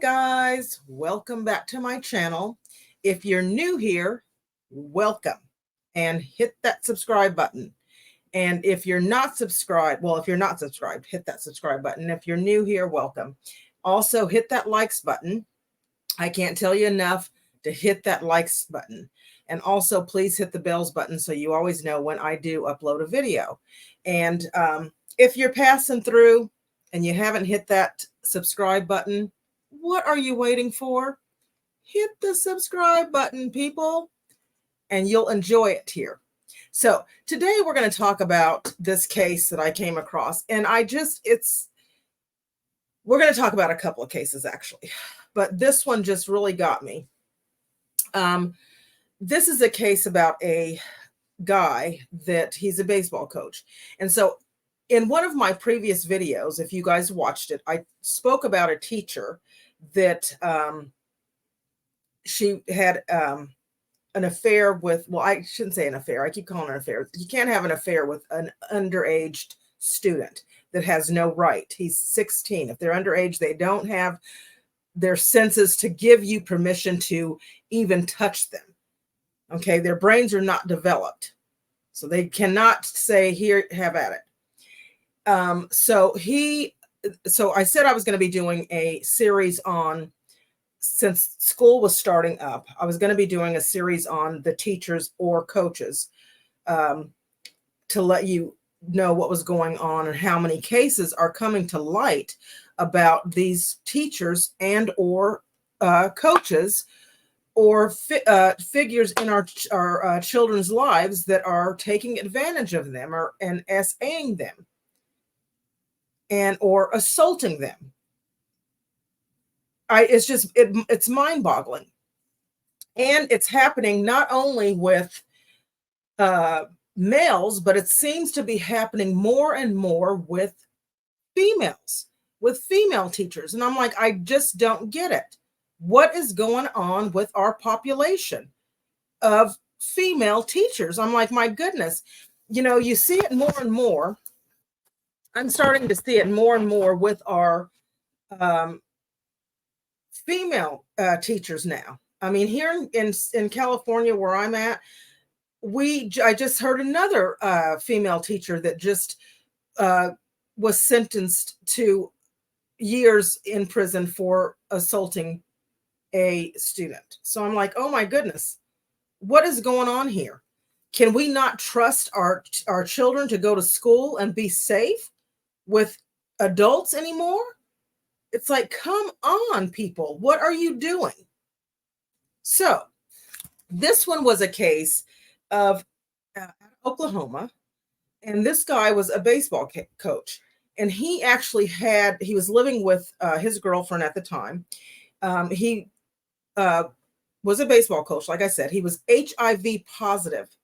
guys, welcome back to my channel. If you're new here, welcome, and hit that subscribe button. And if you're not subscribed, if you're not subscribed, hit that subscribe button. If you're new here, welcome. Also hit that likes button. I can't tell you enough to hit that likes button. And also please hit the bells button so you always know when I do upload a video. And if you're passing through and you haven't hit that subscribe button, what are you waiting for? Hit the subscribe button, people, and you'll enjoy it here. So today we're going to talk about this case that I came across, and we're going to talk about a couple of cases actually, but this one just really got me. This is a case about a guy that he's a baseball coach. And so in one of my previous videos, if you guys watched it, I spoke about a teacher that she had an affair with, I shouldn't say an affair. I keep calling it an affair. You can't have an affair with an underage student that has no right. He's 16. If they're underage, they don't have their senses to give you permission to even touch them. Okay, their brains are not developed. So they cannot say, here, have at it. So I said I was going to be doing a series on, since school was starting up, I was going to be doing a series on the teachers or coaches to let you know what was going on and how many cases are coming to light about these teachers and or coaches or figures in our children's lives that are taking advantage of them and SAing them and or assaulting them. It's mind-boggling. And it's happening not only with males, but it seems to be happening more and more with females, with female teachers. And I'm like, I just don't get it. What is going on with our population of female teachers? I'm like, my goodness, you see it more and more. I'm starting to see it more and more with our female teachers now. I mean, here in California, where I'm at, I just heard another female teacher that just was sentenced to years in prison for assaulting a student. So I'm like, oh my goodness, what is going on here? Can we not trust our children to go to school and be safe with adults anymore? It's like, come on, people, what are you doing? So this one was a case of Oklahoma, and this guy was a baseball coach, and he was living with his girlfriend at the time. He was a baseball coach. Like I said, he was HIV positive,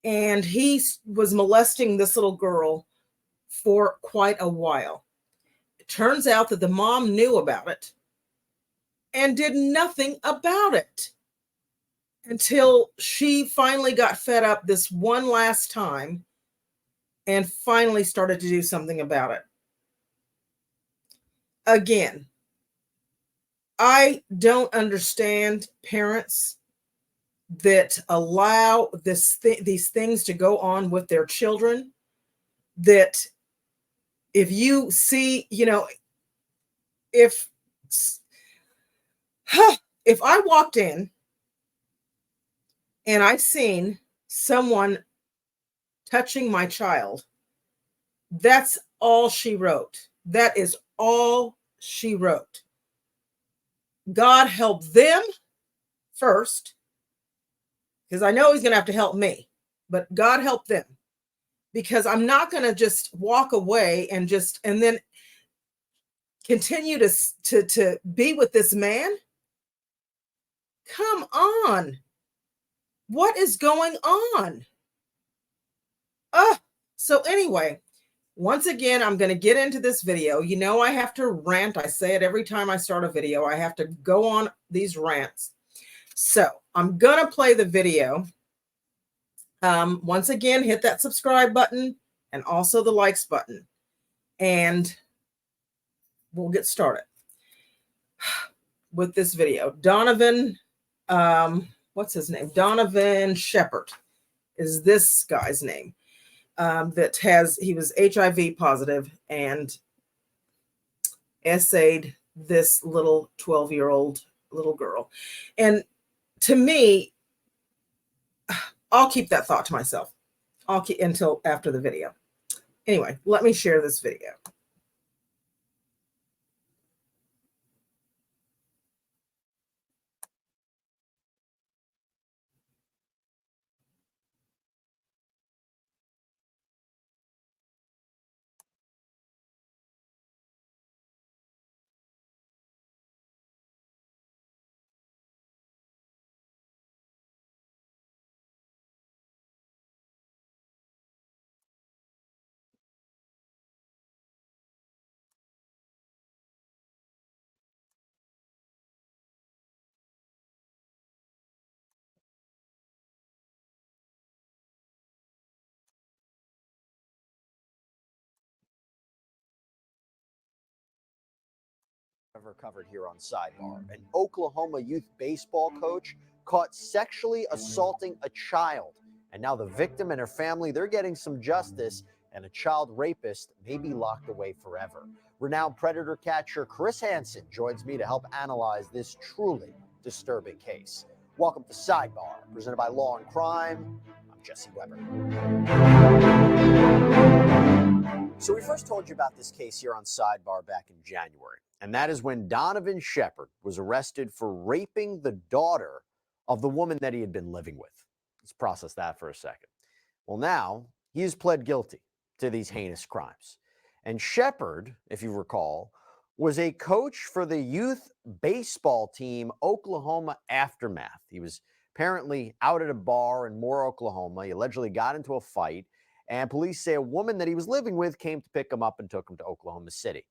and he was molesting this little girl for quite a while. It turns out that the mom knew about it and did nothing about it until she finally got fed up this one last time and finally started to do something about it. Again, I don't understand parents that allow these things to go on with their children, that if you see, if I walked in and I seen someone touching my child, that's all she wrote. That is all she wrote. God help them first, because I know he's going to have to help me, but God help them, because I'm not going to just walk away and then continue to be with this man. Come on. What is going on? So anyway, once again, I'm going to get into this video. I have to rant. I say it every time I start a video. I have to go on these rants. So I'm going to play the video. Once again, hit that subscribe button and also the likes button. And we'll get started. with this video. Donovan, what's his name? Donovan Shepherd is this guy's name. He was HIV positive and essayed this little 12-year-old little girl. And to me, I'll keep that thought to myself. I'll keep until after the video. Anyway, let me share this video. Ever covered here on Sidebar. An Oklahoma youth baseball coach caught sexually assaulting a child. And now the victim and her family, they're getting some justice, and a child rapist may be locked away forever. Renowned predator catcher Chris Hansen joins me to help analyze this truly disturbing case. Welcome to Sidebar, presented by Law and Crime. I'm Jesse Weber. So we first told you about this case here on Sidebar back in January, and that is when Donovan Shepherd was arrested for raping the daughter of the woman that he had been living with. Let's process that for a second. Well, now he has pled guilty to these heinous crimes. And Shepherd, if you recall, was a coach for the youth baseball team Oklahoma Aftermath. He was apparently out at a bar in Moore, Oklahoma. He allegedly got into a fight, and police say a woman that he was living with came to pick him up and took him to Oklahoma City.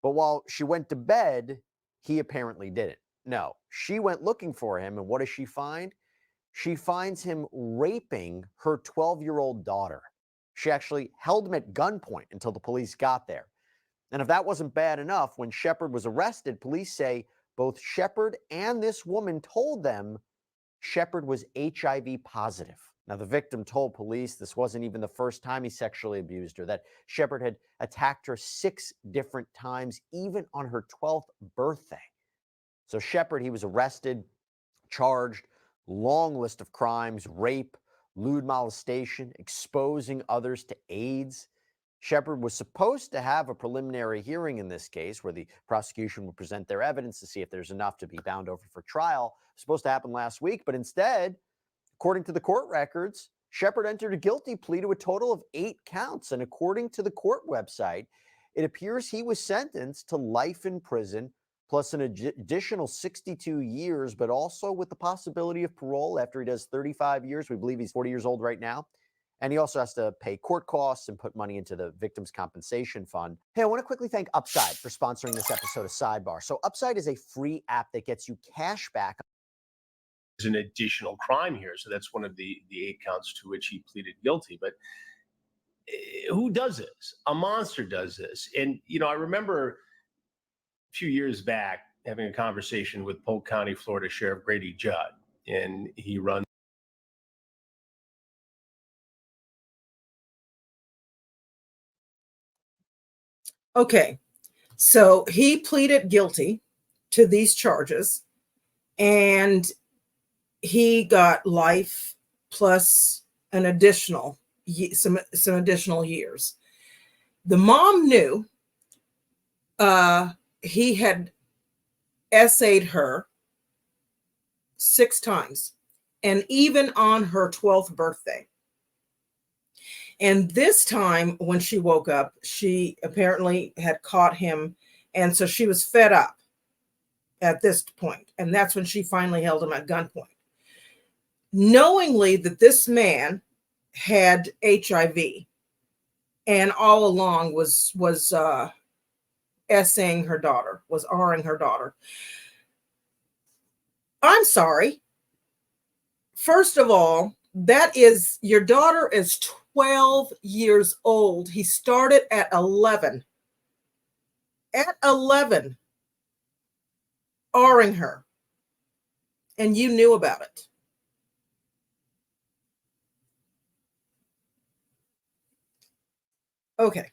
But while she went to bed, he apparently didn't. No, she went looking for him, and what does she find? She finds him raping her 12-year-old daughter. She actually held him at gunpoint until the police got there. And if that wasn't bad enough, when Shepherd was arrested, police say both Shepherd and this woman told them Shepherd was HIV positive. Now, the victim told police this wasn't even the first time he sexually abused her, that Shepherd had attacked her 6 different times, even on her 12th birthday. So Shepherd, he was arrested, charged, long list of crimes, rape, lewd molestation, exposing others to AIDS. Shepherd was supposed to have a preliminary hearing in this case where the prosecution would present their evidence to see if there's enough to be bound over for trial. It was supposed to happen last week, but instead, according to the court records, Shepherd entered a guilty plea to a total of 8 counts. And according to the court website, it appears he was sentenced to life in prison plus an additional 62 years, but also with the possibility of parole after he does 35 years. We believe he's 40 years old right now. And he also has to pay court costs and put money into the Victims' Compensation Fund. Hey, I want to quickly thank Upside for sponsoring this episode of Sidebar. So Upside is a free app that gets you cash back. An additional crime here. So that's one of the 8 counts to which he pleaded guilty. But who does this? A monster does this. And, I remember a few years back having a conversation with Polk County, Florida Sheriff Grady Judd, and he runs. Okay, so he pleaded guilty to these charges, and he got life plus an additional some additional years. The mom knew he had essayed her 6 times, and even on her 12th birthday. And this time when she woke up, she apparently had caught him, and so she was fed up at this point, and that's when she finally held him at gunpoint, knowingly that this man had HIV and all along was essaying her daughter, was R-ing her daughter. I'm sorry. First of all, your daughter is 12 years old. He started at 11. At 11. R-ing her, and you knew about it. Okay.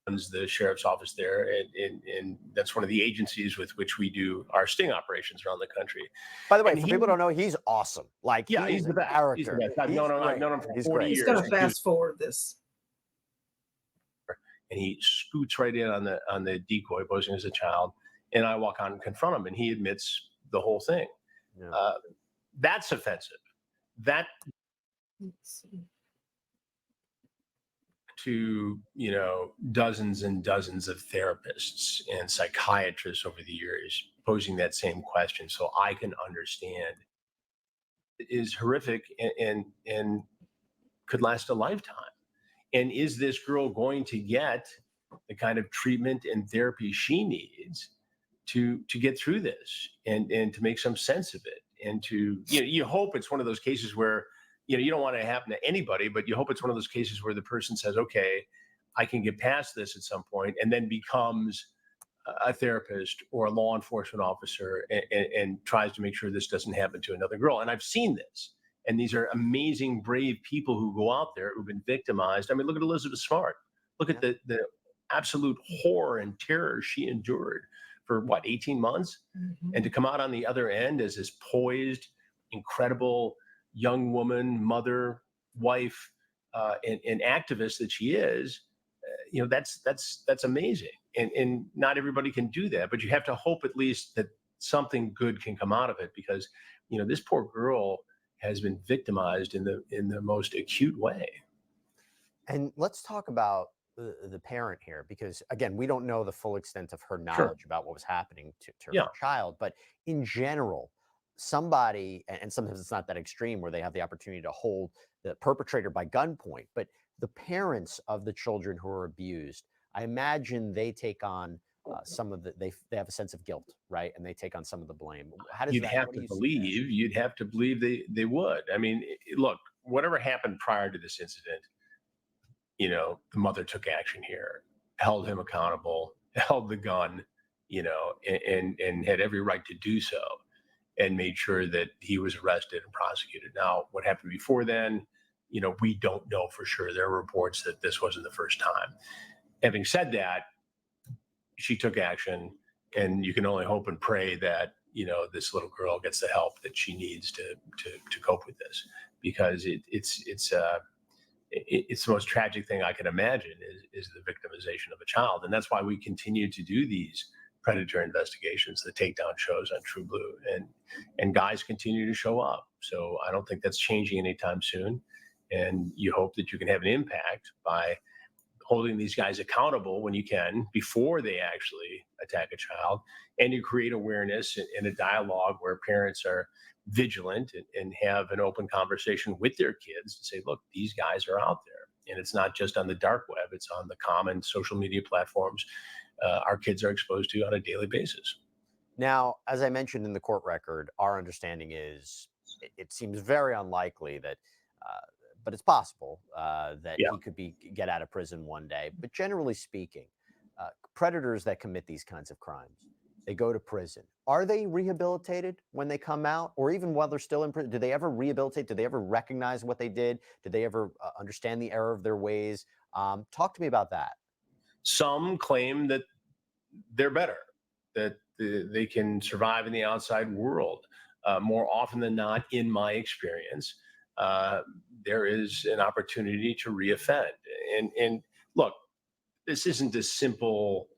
Runs the sheriff's office there, and that's one of the agencies with which we do our sting operations around the country. By the way, And for he, people who don't know, he's awesome. Like, yeah, he he's is the a best. He's the character. best. I've known him. I've great. known him for He's 40 great. He's years. going to fast forward this. And he scoots right in on the decoy, posing as a child. And I walk on and confront him, and he admits the whole thing. Yeah. That's offensive. That to, dozens and dozens of therapists and psychiatrists over the years posing that same question, so I can understand, is horrific and could last a lifetime. And is this girl going to get the kind of treatment and therapy she needs to get through this and to make some sense of it? And to, you hope it's one of those cases where, you don't want it to happen to anybody, but you hope it's one of those cases where the person says, okay, I can get past this at some point, and then becomes a therapist or a law enforcement officer and tries to make sure this doesn't happen to another girl. And I've seen this. And these are amazing, brave people who go out there who've been victimized. I mean, look at Elizabeth Smart. Look at the absolute horror and terror she endured for 18 months? Mm-hmm. And to come out on the other end as this poised, incredible young woman, mother, wife, and activist that she is, that's amazing. And not everybody can do that, but you have to hope at least that something good can come out of it, because, this poor girl has been victimized in the most acute way. And let's talk about the parent here, because again, we don't know the full extent of her knowledge about what was happening to her child, but in general, somebody, and sometimes it's not that extreme where they have the opportunity to hold the perpetrator by gunpoint, but the parents of the children who are abused, I imagine they take on some of they have a sense of guilt, right? And they take on some of the blame. How does you'd have to believe they would. I mean, look, whatever happened prior to this incident, the mother took action here, held him accountable, held the gun, and had every right to do so, and made sure that he was arrested and prosecuted. Now, what happened before then, we don't know for sure. There are reports that this wasn't the first time. Having said that, she took action, and you can only hope and pray that, this little girl gets the help that she needs to cope with this, because it's the most tragic thing I can imagine is the victimization of a child. And that's why we continue to do these predator investigations, the takedown shows on True Blue, and guys continue to show up. So I don't think that's changing anytime soon. And you hope that you can have an impact by holding these guys accountable when you can, before they actually attack a child, and you create awareness and a dialogue where parents are vigilant and have an open conversation with their kids to say, look, these guys are out there. And it's not just on the dark web, it's on the common social media platforms our kids are exposed to on a daily basis. Now, as I mentioned in the court record, our understanding is it seems very unlikely that but it's possible that he could get out of prison one day. But generally speaking, predators that commit these kinds of crimes, they go to prison. Are they rehabilitated when they come out, or even while they're still in prison? Do they ever rehabilitate? Do they ever recognize what they did? Did they ever understand the error of their ways? Talk to me about that. Some claim that they're better, that they can survive in the outside world. More often than not, in my experience, there is an opportunity to reoffend. And look, this isn't a simple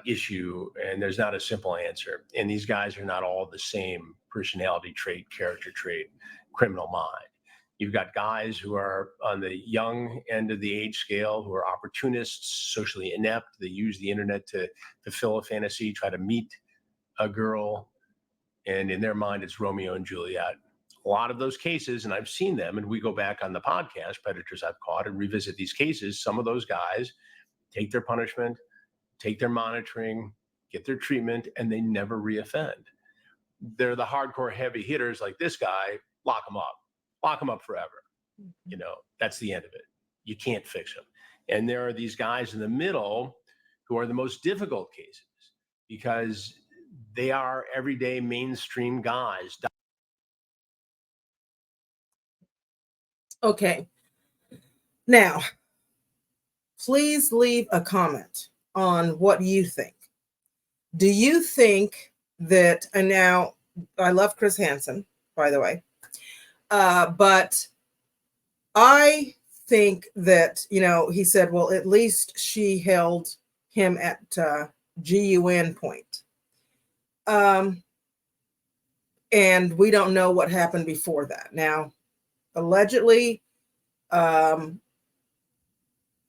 issue, and there's not a simple answer. And these guys are not all the same personality trait, character trait, criminal mind. You've got guys who are on the young end of the age scale, who are opportunists, socially inept. They use the internet to fulfill a fantasy, try to meet a girl, and in their mind, it's Romeo and Juliet. A lot of those cases, and I've seen them, and we go back on the podcast, Predators I've Caught, and revisit these cases. Some of those guys take their punishment, take their monitoring, get their treatment, and they never reoffend. They're the hardcore heavy hitters like this guy, lock them up forever. That's the end of it. you can't fix them. And there are these guys in the middle who are the most difficult cases because they are everyday mainstream guys. Okay. Now, please leave a comment on what you think. Do you think that, and now I love Chris Hansen, by the way, but I think that, he said, well, at least she held him at GUN point. And we don't know what happened before that. Now, allegedly,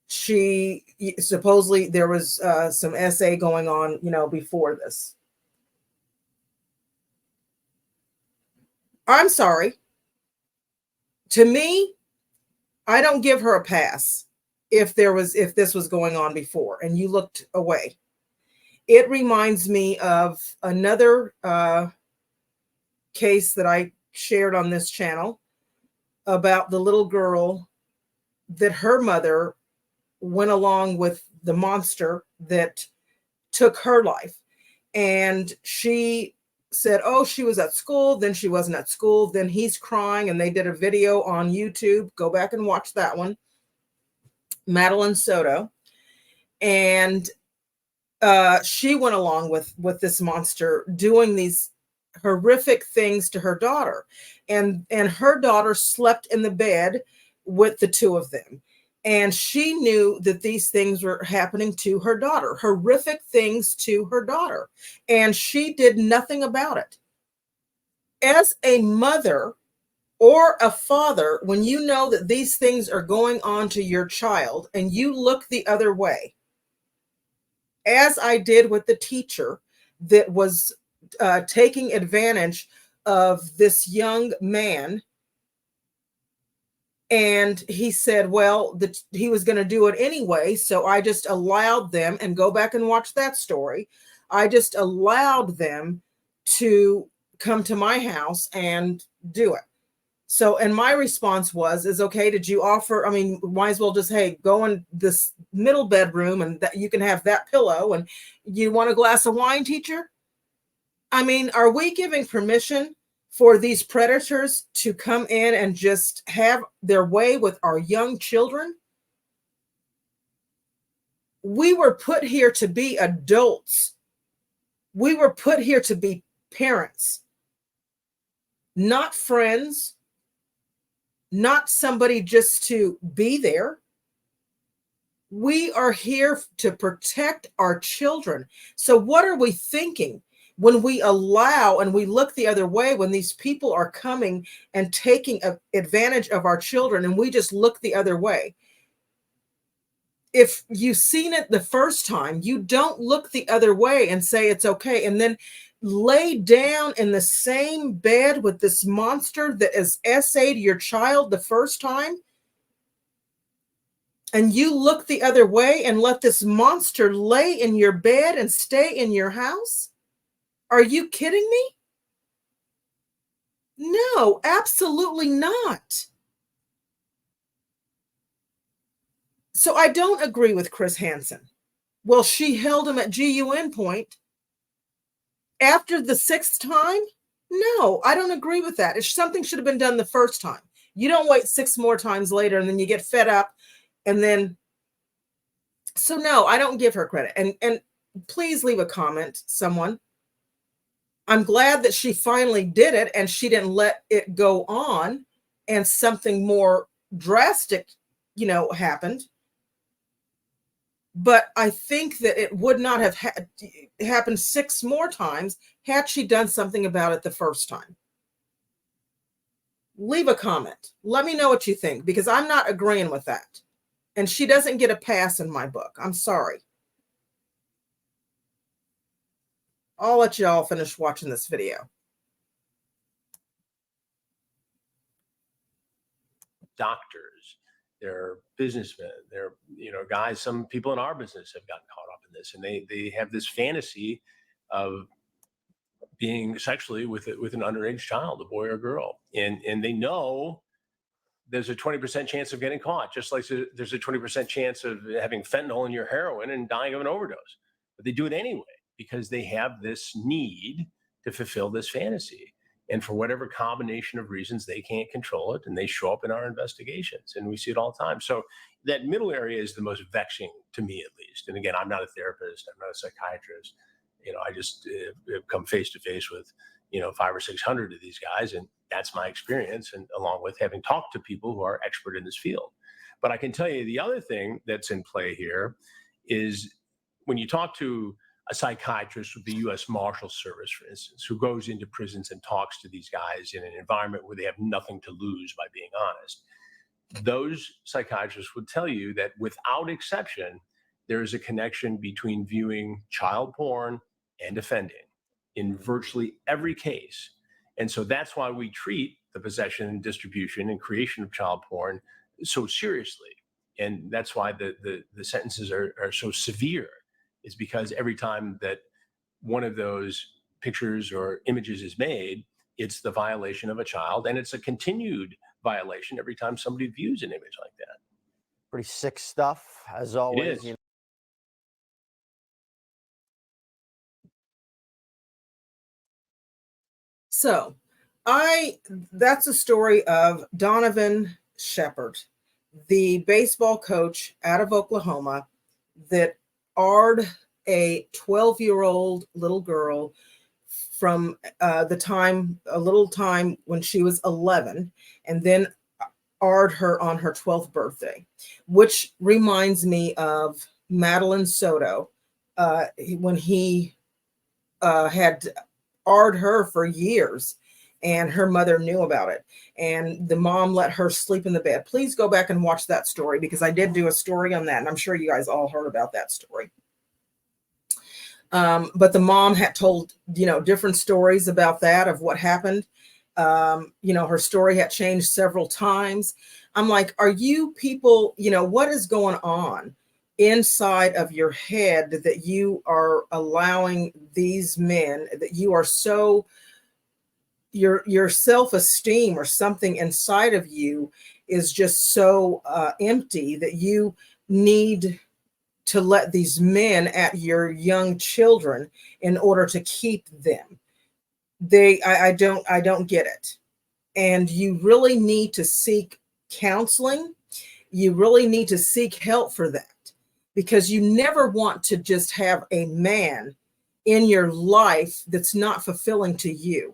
she supposedly there was some SA going on, before this. I'm sorry. To me, I don't give her a pass if this was going on before and you looked away. It reminds me of another case that I shared on this channel about the little girl that her mother went along with the monster that took her life. And she said, oh, she was at school. Then she wasn't at school. Then he's crying. And they did a video on YouTube. Go back and watch that one. Madeline Soto. And she went along with this monster doing these horrific things to her daughter. And her daughter slept in the bed with the two of them. And she knew that these things were happening to her daughter, horrific things to her daughter. And she did nothing about it. As a mother or a father, when you know that these things are going on to your child and you look the other way, as I did with the teacher that was taking advantage of this young man. And he said, well, he was going to do it anyway. So I just allowed them, and go back and watch that story. I just allowed them to come to my house and do it. So, and my response is okay, did you offer, might as well just, hey, go in this middle bedroom and that you can have that pillow, and you want a glass of wine, teacher? Are we giving permission for these predators to come in and just have their way with our young children? We were put here to be adults. We were put here to be parents, not friends, not somebody just to be there. We are here to protect our children. So what are we thinking when we allow and we look the other way when these people are coming and taking advantage of our children, and we just look the other way? If you've seen it the first time, you don't look the other way and say it's okay, and then lay down in the same bed with this monster that is SA'd your child the first time, and you look the other way and let this monster lay in your bed and stay in your house? Are you kidding me? No, absolutely not. So I don't agree with Chris Hansen. Well, she held him at GUN point after the 6th time? No, I don't agree with that. Something should have been done the first time. You don't wait 6 more times later and then you get fed up, and then, so no, I don't give her credit. And please leave a comment, someone. I'm glad that she finally did it and she didn't let it go on and something more drastic, happened. But I think that it would not have happened 6 more times had she done something about it the first time. Leave a comment. Let me know what you think, because I'm not agreeing with that. And she doesn't get a pass in my book. I'm sorry. I'll let y'all finish watching this video. Doctors, they're businessmen, they're guys. Some people in our business have gotten caught up in this, and they have this fantasy of being sexually with an underage child, a boy or girl, and they know there's a 20% chance of getting caught, just like there's a 20% chance of having fentanyl in your heroin and dying of an overdose. But they do it anyway because they have this need to fulfill this fantasy. And for whatever combination of reasons, they can't control it, and they show up in our investigations, and we see it all the time. So that middle area is the most vexing to me, at least. And again, I'm not a therapist, I'm not a psychiatrist. I just have come face to face with 500 or 600 of these guys, and that's my experience, and along with having talked to people who are expert in this field. But I can tell you the other thing that's in play here is when you talk to a psychiatrist with the U.S. Marshal Service, for instance, who goes into prisons and talks to these guys in an environment where they have nothing to lose by being honest, those psychiatrists would tell you that without exception, there is a connection between viewing child porn and offending in virtually every case. And so that's why we treat the possession and distribution and creation of child porn so seriously. And that's why the sentences are so severe, is because every time that one of those pictures or images is made, it's the violation of a child, and it's a continued violation every time somebody views an image like that. Pretty sick stuff, as always. It is. So that's a story of Donovan Shepard, the baseball coach out of Oklahoma that AR'd a 12-year-old little girl from a little time when she was 11, and then AR'd her on her 12th birthday, which reminds me of Madeline Soto when he had AR'd her for years, and her mother knew about it, and the mom let her sleep in the bed. Please go back and watch that story, because I did do a story on that, and I'm sure you guys all heard about that story. But the mom had told, different stories about that, of what happened. Her story had changed several times. I'm like, are you people, what is going on inside of your head that you are allowing these men, that you are so, your self-esteem or something inside of you is just so empty that you need to let these men at your young children in order to keep them. I don't get it. And you really need to seek counseling. You really need to seek help for that, because you never want to just have a man in your life that's not fulfilling to you.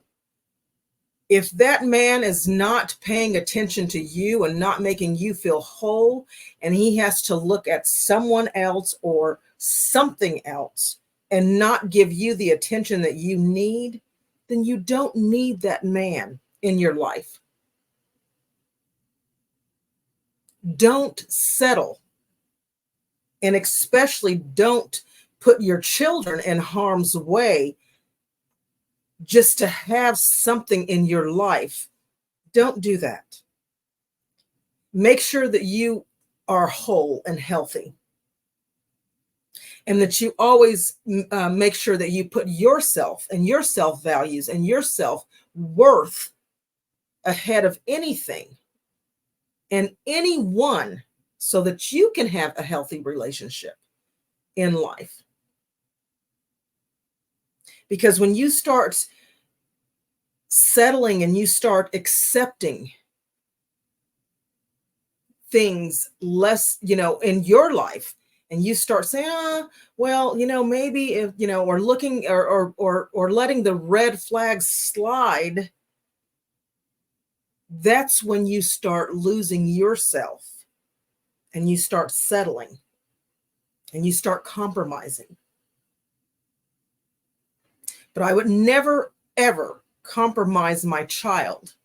If that man is not paying attention to you and not making you feel whole, and he has to look at someone else or something else and not give you the attention that you need, then you don't need that man in your life. Don't settle. And especially don't put your children in harm's way just to have something in your life. Don't do that. Make sure that you are whole and healthy, and that you always make sure that you put yourself and your self-values and your self-worth ahead of anything and anyone, so that you can have a healthy relationship in life. Because when you start settling and you start accepting things less, in your life, and you start saying, maybe if, or looking or letting the red flags slide, that's when you start losing yourself, and you start settling, and you start compromising. But I would never, ever compromise my child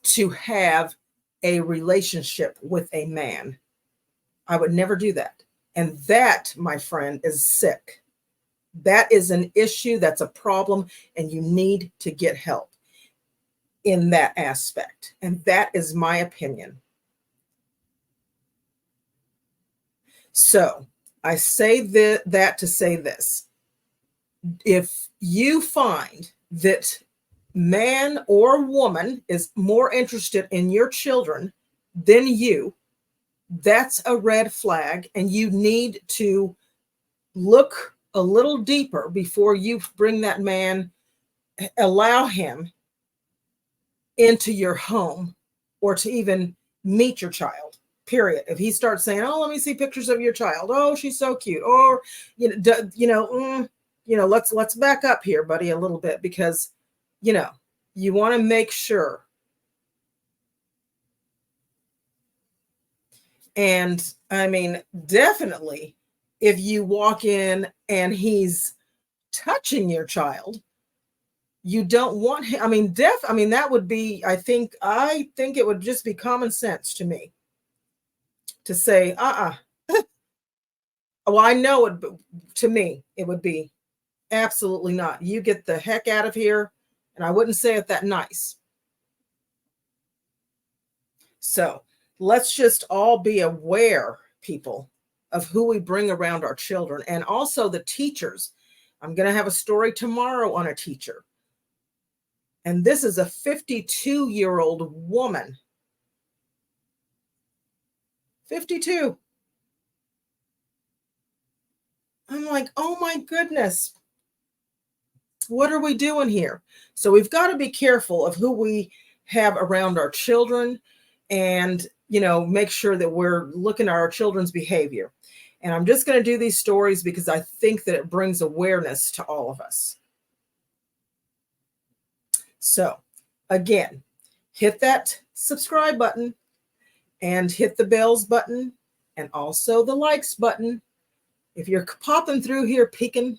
to have a relationship with a man. I would never do that. And that, my friend, is sick. That is an issue. That's a problem. And you need to get help in that aspect. And that is my opinion. So I say that to say this. If you find that man or woman is more interested in your children than you, that's a red flag, and you need to look a little deeper before you bring that man, allow him into your home or to even meet your child, period. If he starts saying, oh, let me see pictures of your child, oh, she's so cute, or let's back up here, buddy, a little bit, because you want to make sure. And I mean, definitely, if you walk in and he's touching your child, you don't want him. I mean, that would be, I think it would just be common sense to me to say, well, I know it, but to me, it would be absolutely not. You get the heck out of here. And I wouldn't say it that nice. So let's just all be aware, people, of who we bring around our children, and also the teachers. I'm going to have a story tomorrow on a teacher. And this is a 52-year-old woman. 52. I'm like, oh my goodness. What are we doing here? So we've got to be careful of who we have around our children, and, make sure that we're looking at our children's behavior. And I'm just going to do these stories because I think that it brings awareness to all of us. So again, hit that subscribe button and hit the bells button and also the likes button. If you're popping through here peeking,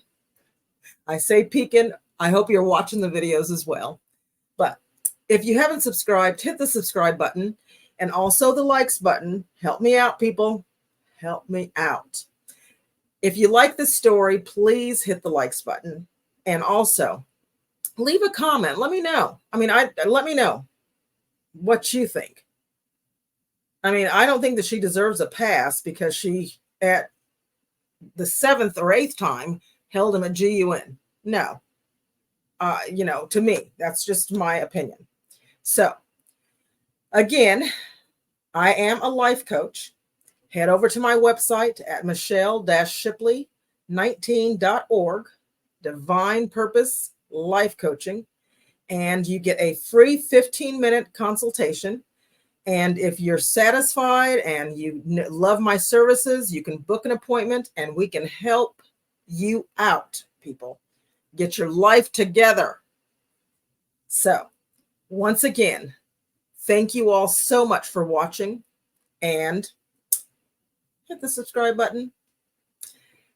I say peeking, I hope you're watching the videos as well. But if you haven't subscribed, hit the subscribe button and also the likes button. Help me out, people. Help me out. If you like this story, please hit the likes button. And also, leave a comment. Let me know. Let me know what you think. I mean, I don't think that she deserves a pass because she, at the 7th or 8th time, held him at GUN. No. To me, that's just my opinion. So, again, I am a life coach. Head over to my website at michelle-shipley19.org, Divine Purpose Life Coaching, and you get a free 15-minute consultation. And if you're satisfied and you love my services, you can book an appointment and we can help you out, people. Get your life together. So, once again, thank you all so much for watching, and hit the subscribe button.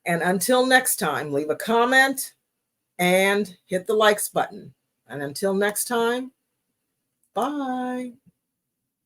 And until next time, leave a comment and hit the likes button. And until next time, bye.